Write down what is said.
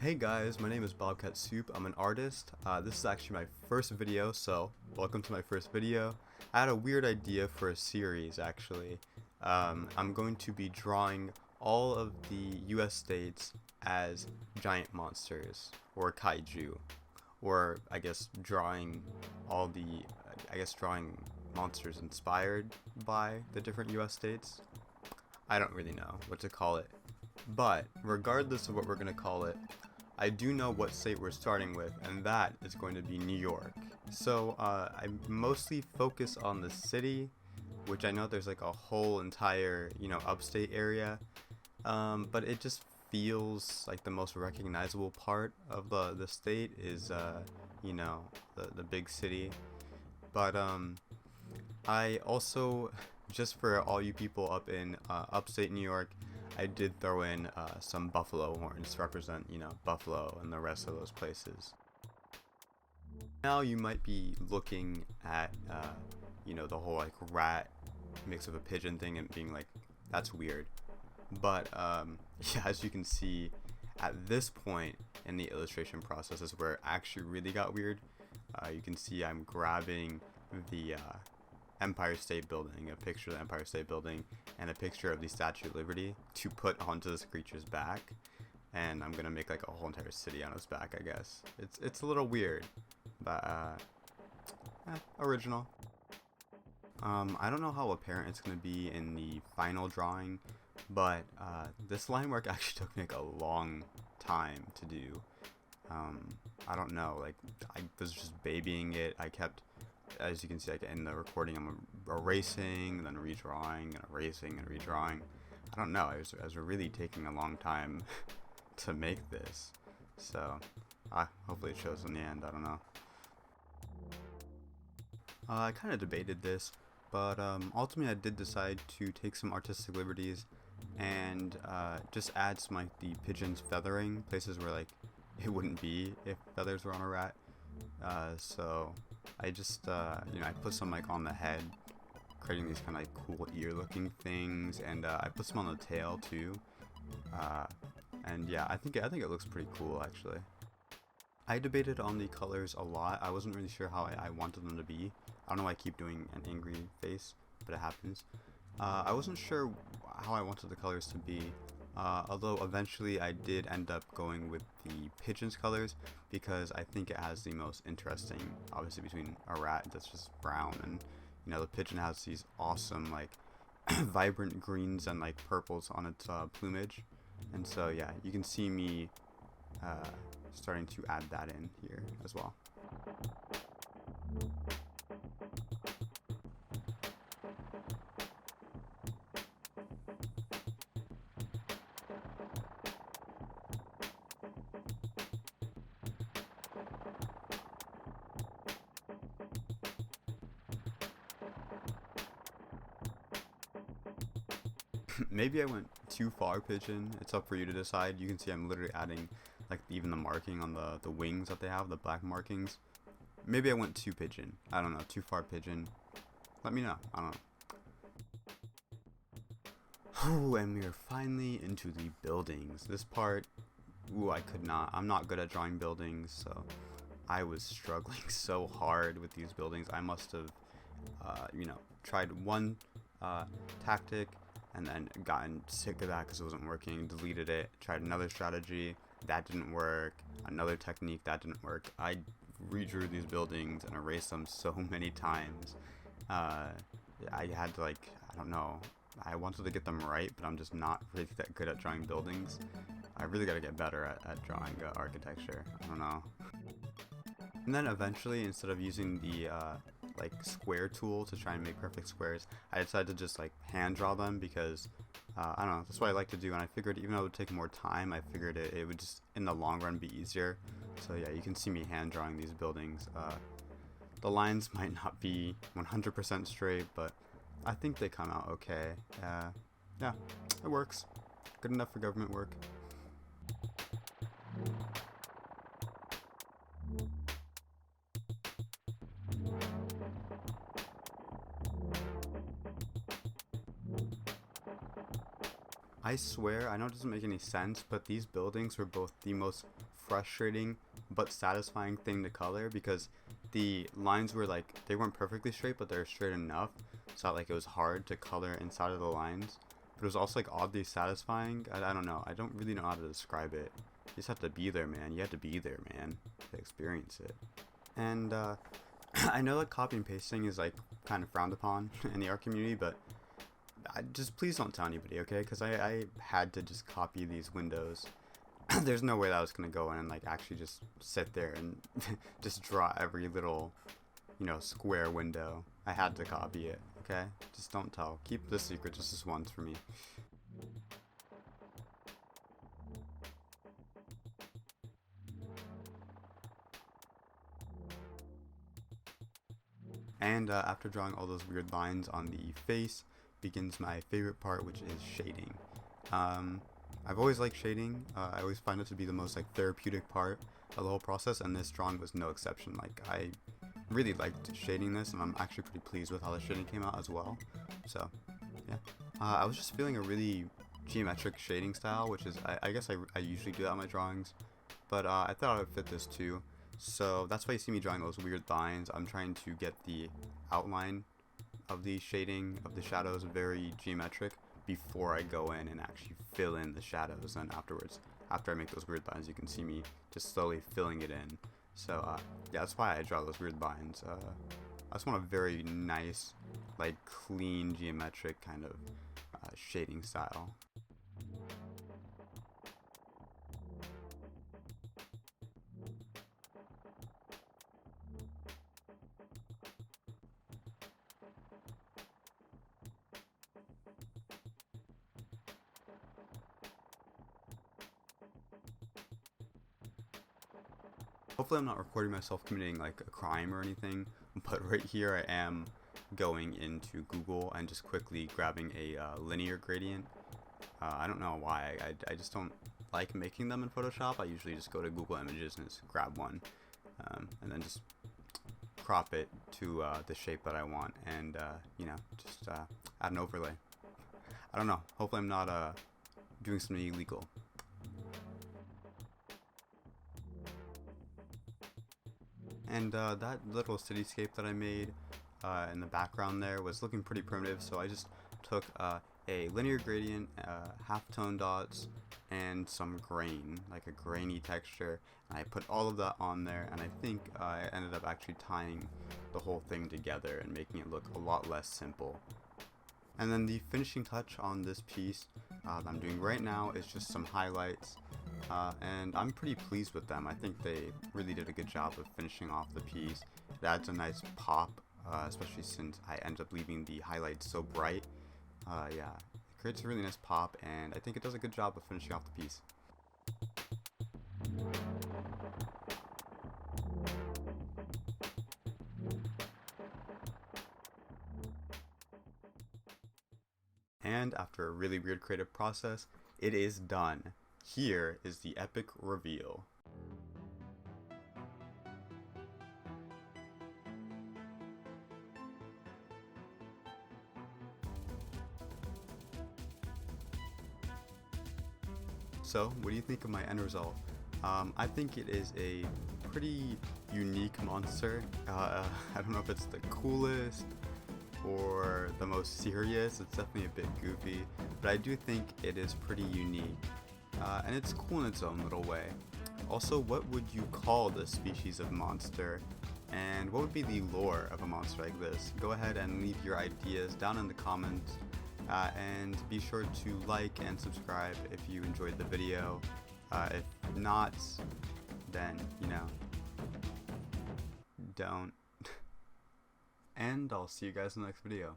Hey guys, my name is Bobcat Soup. I'm an artist. This is actually my first video, so welcome to my first video. I had a weird idea for a series actually. I'm going to be drawing all of the US states as giant monsters, or kaiju, or I guess drawing all the, drawing monsters inspired by the different US states. I don't really know what to call it. But regardless of what we're going to call it, I do know what state we're starting with, and that is going to be New York. So I mostly focus on the city, which I know there's like a whole entire, upstate area, but it just feels like the most recognizable part of the state is, the big city. But I also, just for all you people up in upstate New York, I did throw in some buffalo horns to represent, Buffalo and the rest of those places. Now you might be looking at, the whole like rat mixed with a pigeon thing and being like, that's weird. But yeah, as you can see, at this point in the illustration process is where it actually really got weird. You can see I'm grabbing the Empire State Building, a picture of the Empire State Building, and a picture of the Statue of Liberty to put onto this creature's back, and I'm gonna make like a whole entire city on its back. I guess it's a little weird, but original. I don't know how apparent it's gonna be in the final drawing, but this line work actually took me like a long time to do. I don't know, like I was just babying it. I kept, as you can see, like in the recording, I'm erasing, then redrawing, and erasing and redrawing. I don't know. I was really taking a long time to make this, so hopefully it shows in the end. I don't know. I kind of debated this, but ultimately I did decide to take some artistic liberties and just add some like the pigeon's feathering places where like it wouldn't be if feathers were on a rat. So I just, I put some like on the head, creating these kind of like cool ear looking things, and I put some on the tail too. And yeah, I think it looks pretty cool actually. I debated on the colors a lot. I wasn't really sure how I wanted them to be. I don't know why I keep doing an angry face, but it happens. I wasn't sure how I wanted the colors to be. Although eventually I did end up going with the pigeon's colors because I think it has the most interesting, obviously between a rat that's just brown and, the pigeon has these awesome like vibrant greens and like purples on its plumage. And so yeah, you can see me starting to add that in here as well. Maybe I went too far, pigeon. It's up for you to decide. You can see I'm literally adding like even the marking on the wings that they have, the black markings. Maybe I went too pigeon. I don't know, too far pigeon. Let me know. I don't know. Oh, and we are finally into the buildings. This part, I'm not good at drawing buildings, so I was struggling so hard with these buildings. I must have, tried one tactic and then gotten sick of that because it wasn't working, deleted it, tried another strategy, that didn't work, another technique, that didn't work. I redrew these buildings and erased them so many times. I had to I don't know, I wanted to get them right, but I'm just not really that good at drawing buildings. I really gotta get better at drawing architecture. I don't know. And then eventually, instead of using the square tool to try and make perfect squares, I decided to just hand draw them because I don't know, that's what I like to do, and I figured even though it would take more time, I figured it would just in the long run be easier. So yeah, you can see me hand drawing these buildings. The lines might not be 100% straight, but I think they come out okay. Yeah, it works. Good enough for government work. I swear, I know it doesn't make any sense, but these buildings were both the most frustrating but satisfying thing to color, because the lines were like, they weren't perfectly straight, but they're straight enough so that, like, it was hard to color inside of the lines, but it was also like oddly satisfying. I don't know, I don't really know how to describe it. You just have to be there, man. You have to be there, man, to experience it. And I know that copy and pasting is like kind of frowned upon in the art community, but just please don't tell anybody, okay? Because I had to just copy these windows. There's no way that I was gonna go in and like actually just sit there and just draw every little, square window. I had to copy it, okay? Just don't tell. Keep this secret just this once for me. And after drawing all those weird lines on the face, begins my favorite part, which is shading. I've always liked shading. I always find it to be the most like therapeutic part of the whole process, and this drawing was no exception. Like, I really liked shading this, and I'm actually pretty pleased with how the shading came out as well. So yeah, I was just feeling a really geometric shading style, which is I guess I usually do that in my drawings, but I thought I would fit this too. So that's why you see me drawing those weird lines. I'm trying to get the outline of the shading of the shadows very geometric before I go in and actually fill in the shadows. And afterwards, after I make those weird lines, you can see me just slowly filling it in. So yeah, that's why I draw those weird lines. I just want a very nice, like, clean, geometric kind of shading style. Hopefully I'm not recording myself committing like a crime or anything, but right here I am going into Google and just quickly grabbing a linear gradient. I don't know why, I just don't like making them in Photoshop. I usually just go to Google Images and just grab one, and then just crop it to the shape that I want, and just add an overlay. I don't know, hopefully I'm not doing something illegal. And that little cityscape that I made in the background there was looking pretty primitive, so I just took a linear gradient, halftone dots, and some grain, like a grainy texture, and I put all of that on there, and I think I ended up actually tying the whole thing together and making it look a lot less simple. And then the finishing touch on this piece that I'm doing right now is just some highlights, and I'm pretty pleased with them. I think they really did a good job of finishing off the piece. It adds a nice pop, especially since I end up leaving the highlights so bright. Yeah, it creates a really nice pop, and I think it does a good job of finishing off the piece. And after a really weird creative process, it is done. Here is the epic reveal. So, what do you think of my end result? I think it is a pretty unique monster. I don't know if it's the coolest or the most serious. It's definitely a bit goofy, but I do think it is pretty unique, and it's cool in its own little way. Also, what would you call this species of monster, and what would be the lore of a monster like this? Go ahead and leave your ideas down in the comments, and be sure to like and subscribe if you enjoyed the video. If not, then don't. And I'll see you guys in the next video.